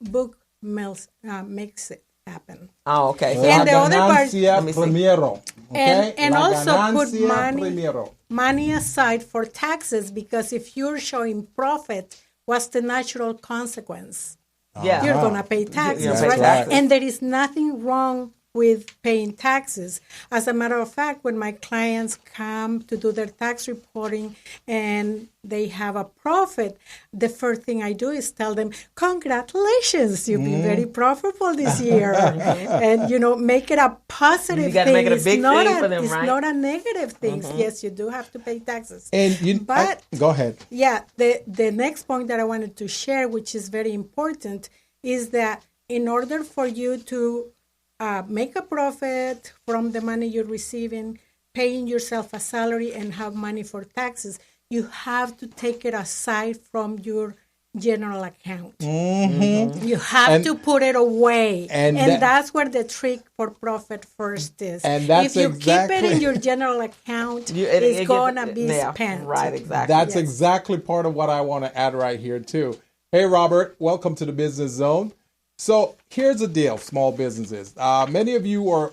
book makes it happen. Oh, okay. And the other part, primero. Okay? And also put money aside for taxes, because if you're showing profit, what's the natural consequence? You're going to pay taxes, right? And there is nothing wrong with paying taxes. As a matter of fact, when my clients come to do their tax reporting and they have a profit, the first thing I do is tell them, congratulations, you've been very profitable this year. And, make it a positive thing. You got to make it a big thing for them, it's right? It's not a negative thing. Yes, you do have to pay taxes. But go ahead. Yeah, the next point that I wanted to share, which is very important, is that in order for you to make a profit from the money you're receiving, paying yourself a salary and have money for taxes, you have to take it aside from your general account. You have to put it away. And that's where the trick for profit first is. And that's if you keep it in your general account, it's going to be spent. Right, exactly. That's exactly part of what I want to add right here, too. Hey, Robert, welcome to the Business Zone. So here's the deal, small businesses. Many of you are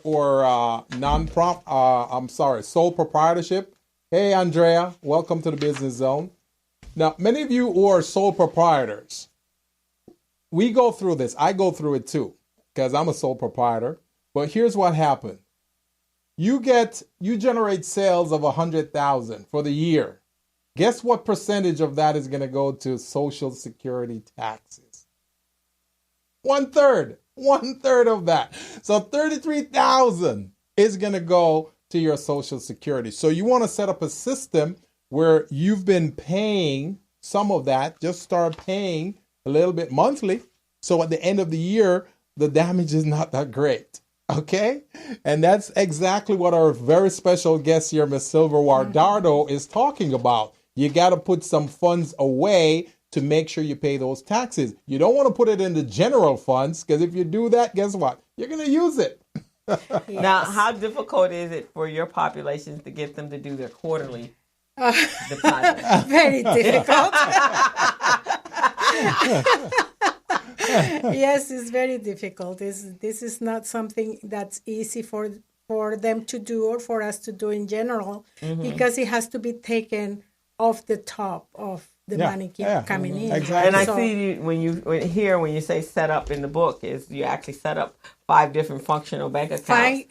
sole proprietorship. Hey, Andrea, welcome to the Business Zone. Now, many of you who are sole proprietors, we go through this. I go through it too, because I'm a sole proprietor. But here's what happened. You generate sales of $100,000 for the year. Guess what percentage of that is going to go to Social Security taxes? 1/3 of that. So $33,000 is going to go to your Social Security. So you want to set up a system where you've been paying some of that, just start paying a little bit monthly. So at the end of the year, the damage is not that great. Okay? And that's exactly what our very special guest here, Ms. Silver Guardado, is talking about. You got to put some funds away to make sure you pay those taxes. You don't want to put it in the general funds, because if you do that, guess what? You're going to use it. Now, how difficult is it for your populations to get them to do their quarterly deposit? Very difficult. Yes, it's very difficult. This is not something that's easy for them to do or for us to do in general, because it has to be taken off the top of the money coming in. Exactly. And I see when you say set up in the book, is you actually set up 5 different functional bank accounts. 5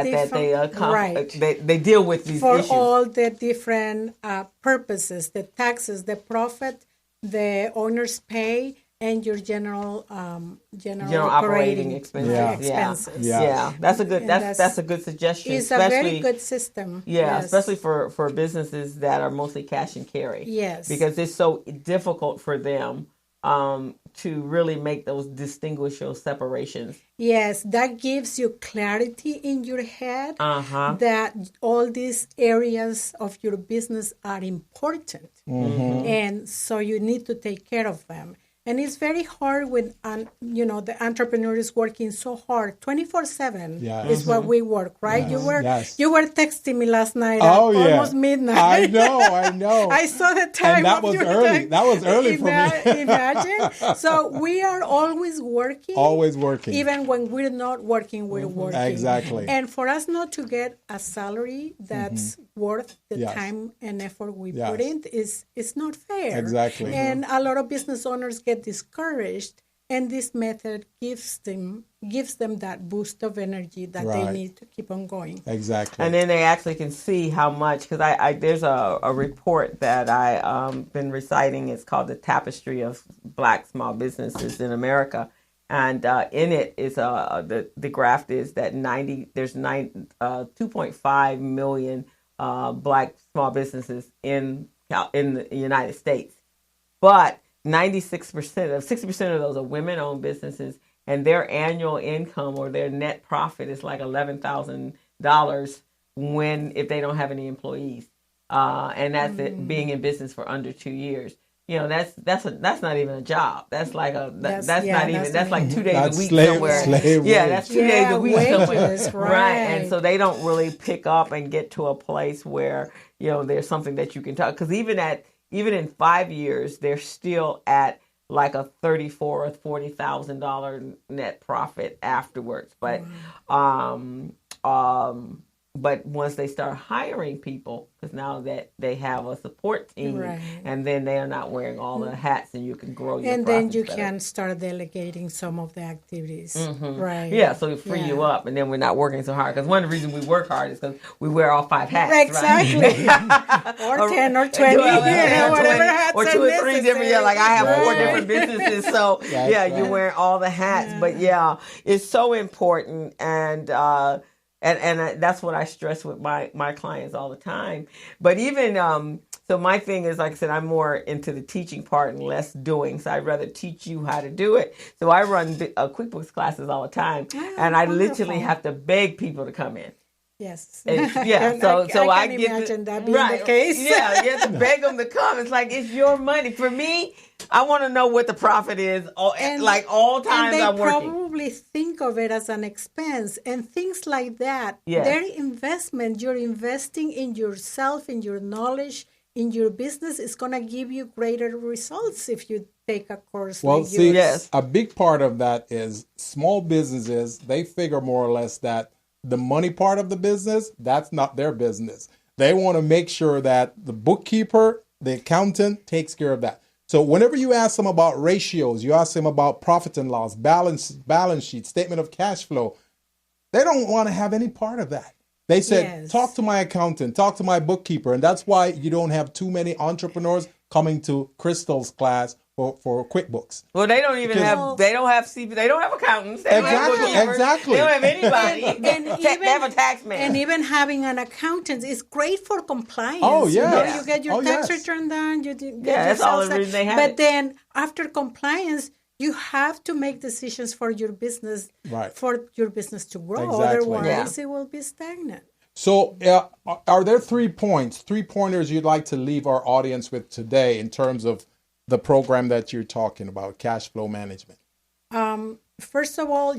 different. They deal with these for issues. all the different purposes: the taxes, the profit, the owner's pay, and your general operating expenses. Yeah. That's a good suggestion. It's a very good system. Yeah, especially for businesses that are mostly cash and carry. Yes, because it's so difficult for them to really make those distinguishable separations. Yes, that gives you clarity in your head that all these areas of your business are important, and so you need to take care of them. And it's very hard when, the entrepreneur is working so hard. 24/7 is what we work, right? Yes. You were texting me last night at almost midnight. I know. I saw the time. And that was early. That was early for me. Imagine. So we are always working. Always working. Even when we're not working, we're working. Exactly. And for us not to get a salary that's worth the time and effort we put in is not fair. Exactly. And a lot of business owners get discouraged, and this method gives them that boost of energy that they need to keep on going. Exactly. And then they actually can see how much, because there's a report that I've been reciting. It's called The Tapestry of Black Small Businesses in America. And in it is the graph is that 2.5 million Black small businesses in the United States, but 60% of those are women-owned businesses, and their annual income or their net profit is like $11,000 if they don't have any employees, and that's it, being in business for under 2 years. That's not even a job. That's like that's like 2 days a week somewhere. That's 2 days a week somewhere. Right. And so they don't really pick up and get to a place where, there's something that you can talk. Because even in 5 years, they're still at like a $34,000 or $40,000 net profit afterwards. But But once they start hiring people, because now that they have a support team, Right. and then they are not wearing all the hats, and you can grow your and then you better. can start delegating some of the activities. Right. Yeah, so it free you up, and then we're not working so hard. Because one of the reasons we work hard is because we wear all 5 hats. Exactly. Right? or 10 or 20, whatever hats or 2 or 3 different. Yeah, like I have 4 different businesses, so you're wearing all the hats. Yeah. But it's so important, and that's what I stress with my clients all the time. But even so, my thing is, like I said, I'm more into the teaching part and less doing. So I'd rather teach you how to do it. So I run QuickBooks classes all the time, and I literally have to beg people to come in. Yes. Yeah. So I can imagine that being the case. Yeah, you have to beg them to come. It's like, it's your money. For me, I want to know what the profit is. All times I'm working. And they probably think of it as an expense and things like that. Yes. Their investment, you're investing in yourself, in your knowledge, in your business, is going to give you greater results if you take a course like yours. Yes. A big part of that is small businesses, they figure more or less that the money part of the business, that's not their business. They want to make sure that the bookkeeper, the accountant takes care of that. So whenever you ask them about ratios, you ask them about profit and loss, balance sheet, statement of cash flow, they don't want to have any part of that. They said, talk to my accountant, talk to my bookkeeper. And that's why you don't have too many entrepreneurs coming to Crystal's class for QuickBooks. Well, they don't even have, they don't have accountants. They don't have bookkeepers. Exactly. They don't have anybody. They have a tax man. And even having an accountant is great for compliance. Oh, yeah. You get your tax return done. You get that's all the reason they have But it. then after compliance, you have to make decisions for your business, for your business to grow. Exactly. Otherwise, it will be stagnant. So are there 3 pointers you'd like to leave our audience with today in terms of the program that you're talking about, cash flow management? First of all,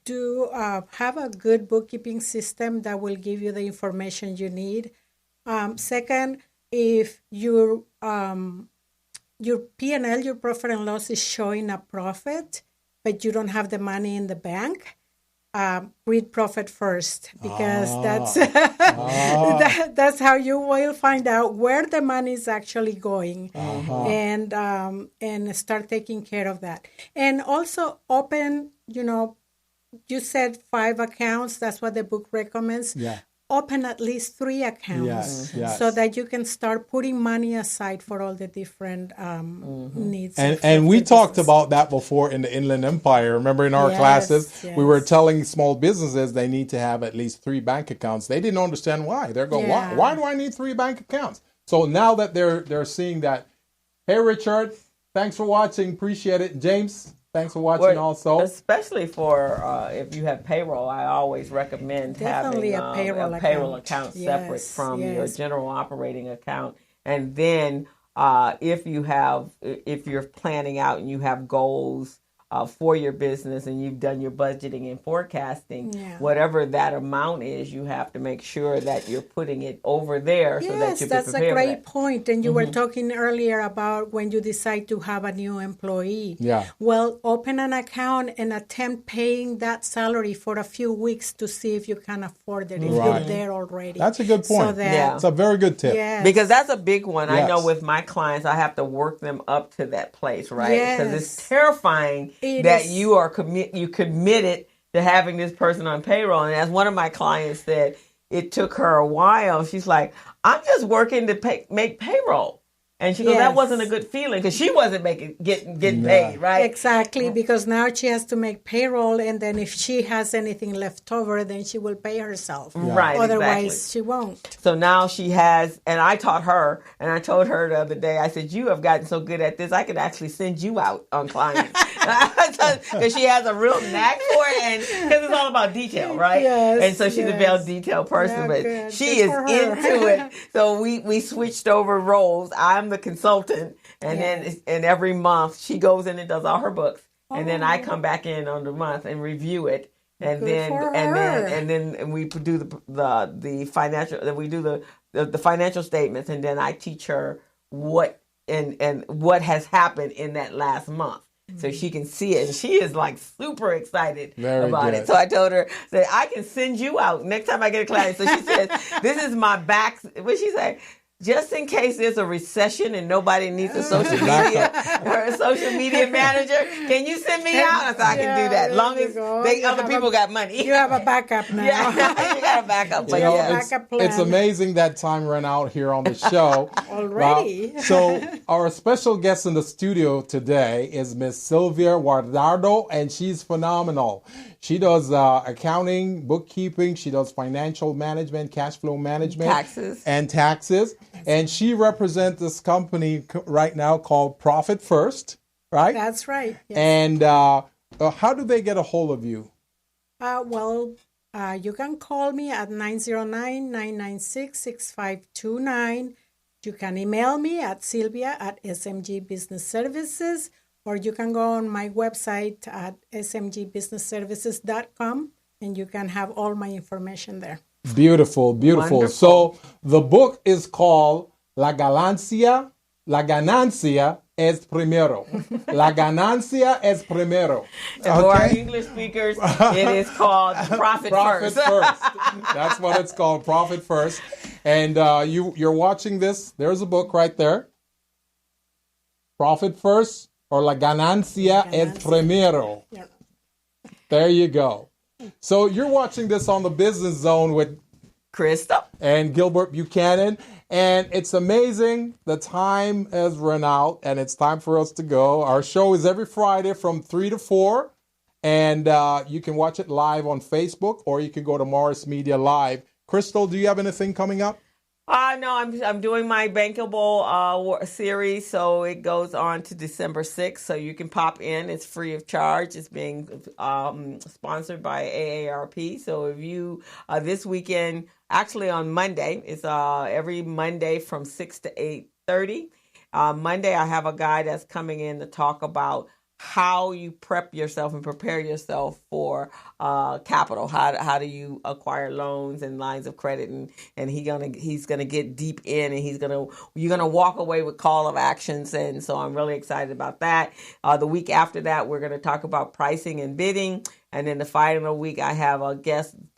do have a good bookkeeping system that will give you the information you need. Second, if your P&L, your profit and loss, is showing a profit, but you don't have the money in the bank, read profit first, because that's how you will find out where the money is actually going, and start taking care of that. And also open, you said 5 accounts. That's what the book recommends. Yeah. Open at least 3 accounts, so that you can start putting money aside for all the different needs. And we talked about that before in the Inland Empire. Remember in our classes, we were telling small businesses they need to have at least 3 bank accounts. They didn't understand why. They're going, why do I need 3 bank accounts? So now that they're seeing that, hey, Richard, thanks for watching. Appreciate it. James, thanks for watching also. Especially for if you have payroll, I always recommend having a payroll account separate from your general operating account. And then if you're planning out and you have goals for your business and you've done your budgeting and forecasting, whatever that amount is, you have to make sure that you're putting it over there so that you're prepared. That's a great point. And you were talking earlier about when you decide to have a new employee. Yeah. Well, open an account and attempt paying that salary for a few weeks to see if you can afford it, if you're there already. That's a good point. It's a very good tip. Yes. Because that's a big one. I know with my clients, I have to work them up to that place, right? Because it's terrifying that you are committed to having this person on payroll. And as one of my clients said, it took her a while. She's like, I'm just working to make payroll. And she goes, that wasn't a good feeling because she wasn't getting paid, right? Exactly, because now she has to make payroll, and then if she has anything left over, then she will pay herself. Yeah. Right, otherwise she won't. So now she has, and I taught her, and I told her the other day, I said, you have gotten so good at this, I could actually send you out on clients. Because she has a real knack for it, and because it's all about detail, right? Yes, and so she's a very detailed person, but she is into it. So we switched over roles. I'm the consultant, and then every month she goes in and does all her books, and then I come back in on the month and review it, and then we do the financial. Then we do the financial statements, and then I teach her what and what has happened in that last month. so she can see it. And she is like super excited about good. it. So I told her that I can send you out next time I get a client. So she says, this is my back. What she say? Just in case there's a recession and nobody needs a social media or a social media manager, can you send me out? So I can do that. As long as other people got money. You have a backup now. Yeah, you got a backup. But it's amazing that time ran out here on the show. Already. So our special guest in the studio today is Miss Sylvia Guardardo, and she's phenomenal. She does accounting, bookkeeping. She does financial management, cash flow management. Taxes. And she represents this company right now called Profit First, right? That's right. Yes. And how do they get a hold of you? You can call me at 909-996-6529. You can email me at Sylvia@SMG Business Services, or you can go on my website at smgbusinessservices.com, and you can have all my information there. Beautiful, beautiful. Wonderful. So the book is called La Ganancia es primero. La ganancia es primero. And for our English speakers, it is called Profit First. That's what it's called, Profit First. And you're watching this. There's a book right there. Profit First or La Ganancia es primero. Yeah. There you go. So you're watching this on the Business Zone with Krista and Gilbert Buchanan. And it's amazing. The time has run out and it's time for us to go. Our show is every Friday from 3 to 4. And you can watch it live on Facebook, or you can go to Morris Media Live. Crystal, do you have anything coming up? No, I'm doing my bankable series, so it goes on to December 6th. So you can pop in; it's free of charge. It's being sponsored by AARP. So if you this weekend, actually on Monday, it's every Monday from 6 to 8:30. Monday, I have a guy that's coming in to talk about how you prep yourself and prepare yourself for capital. How do you acquire loans and lines of credit? And he's gonna get deep in, and you're gonna walk away with call of actions. And so I'm really excited about that. The week after that, we're gonna talk about pricing and bidding. And then the final week, I have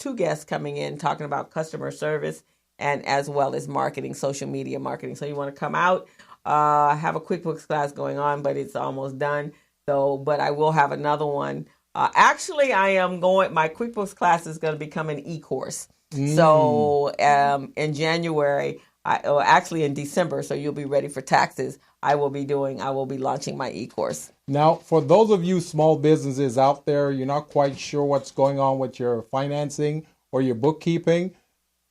two guests coming in talking about customer service and as well as marketing, social media marketing. So you want to come out. I have a QuickBooks class going on, but it's almost done. So, but I will have another one. Actually, my QuickBooks class is going to become an e-course. So in January, actually in December, so you'll be ready for taxes, I will be launching my e-course. Now, for those of you small businesses out there, you're not quite sure what's going on with your financing or your bookkeeping.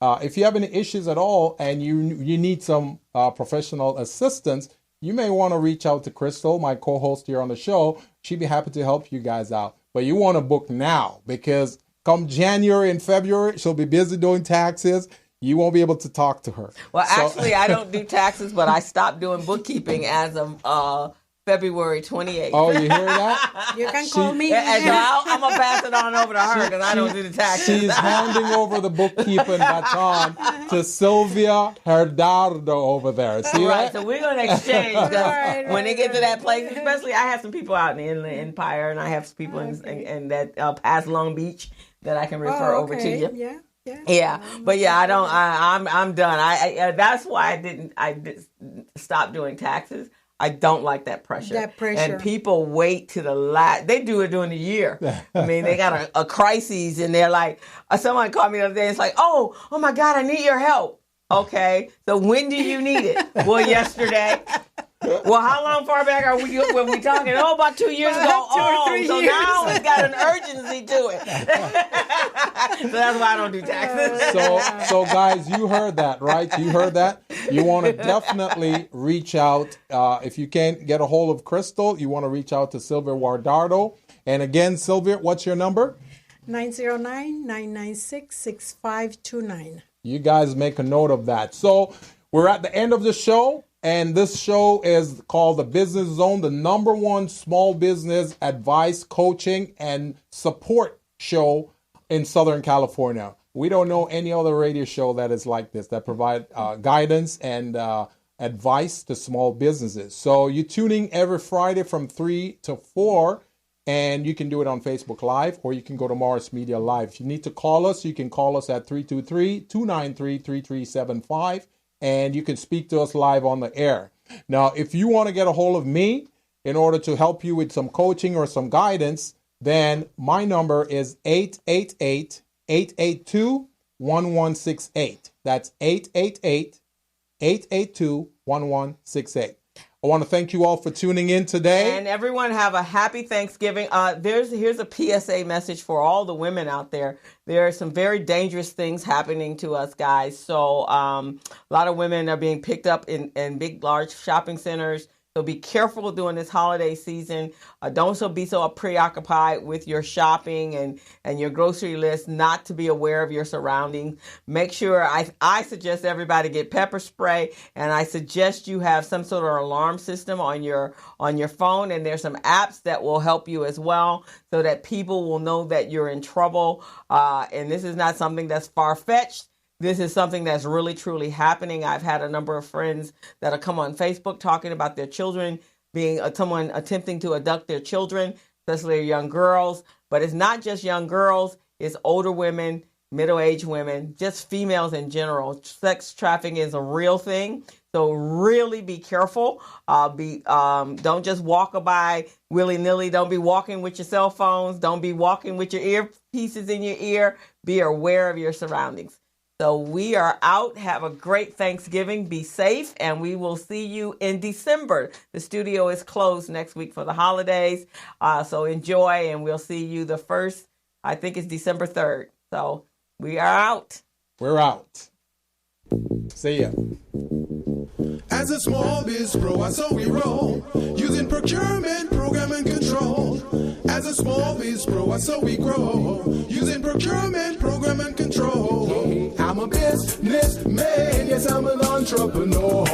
If you have any issues at all and you need some professional assistance, you may want to reach out to Crystal, my co-host here on the show. She'd be happy to help you guys out. But you want to book now, because come January and February, she'll be busy doing taxes. You won't be able to talk to her. Well, actually, I don't do taxes, but I stopped doing bookkeeping as of February 28th. Oh, you hear that? You can call me. I'm going to pass it on over to her, because I don't do the taxes. She's handing over the bookkeeping baton to Sylvia Guardardo over there. See that? So we're going to exchange. When they get to that place, especially I have some people out in the Inland Empire, and I have some people in that past Long Beach that I can refer over to you. Yeah. But yeah, I'm done. That's why I did stop doing taxes. I don't like that pressure. And people wait to the last. They do it during the year. I mean, they got a crisis, and they're like, someone called me the other day, and it's like, oh my God, I need your help. Okay, so when do you need it? Well, yesterday. Well, how long far back are we talking? Oh, about 2 years ago. So years. Now it's got an urgency to it. So that's why I don't do taxes. So guys, you heard that, right? You heard that? You want to definitely reach out. If you can't get a hold of Crystal, you want to reach out to Sylvia Guardardo. And again, Sylvia, what's your number? 909-996-6529. You guys make a note of that. So we're at the end of the show. And this show is called the Business Zone, the #1 small business advice, coaching, and support show in Southern California. We don't know any other radio show that is like this, that provide guidance and advice to small businesses. So you're tuning every Friday from 3 to 4, and you can do it on Facebook Live, or you can go to Morris Media Live. If you need to call us, you can call us at 323-293-3375, and you can speak to us live on the air. Now, if you want to get a hold of me in order to help you with some coaching or some guidance, then my number is 888-882-1168. That's 888-882-1168. I want to thank you all for tuning in today. And everyone have a happy Thanksgiving. Here's a PSA message for all the women out there. There are some very dangerous things happening to us, guys. So a lot of women are being picked up in big, large shopping centers. So be careful during this holiday season. Don't be so preoccupied with your shopping and your grocery list not to be aware of your surroundings. Make sure, I suggest everybody get pepper spray, and I suggest you have some sort of alarm system on your phone, and there's some apps that will help you as well so that people will know that you're in trouble. And this is not something that's far-fetched. This is something that's really, truly happening. I've had a number of friends that have come on Facebook talking about their children being someone attempting to abduct their children, especially young girls. But it's not just young girls. It's older women, middle-aged women, just females in general. Sex trafficking is a real thing. So really be careful. Don't just walk by willy-nilly. Don't be walking with your cell phones. Don't be walking with your earpieces in your ear. Be aware of your surroundings. So we are out. Have a great Thanksgiving. Be safe, and we will see you in December. The studio is closed next week for the holidays, so enjoy, and we'll see you the first, I think it's December 3rd. So we are out. We're out. See ya. As a small biz pro, so we roll, using procurement, program, and control. As a small biz pro, so we grow, using procurement, program, and control. I'm a businessman, yes, I'm an entrepreneur.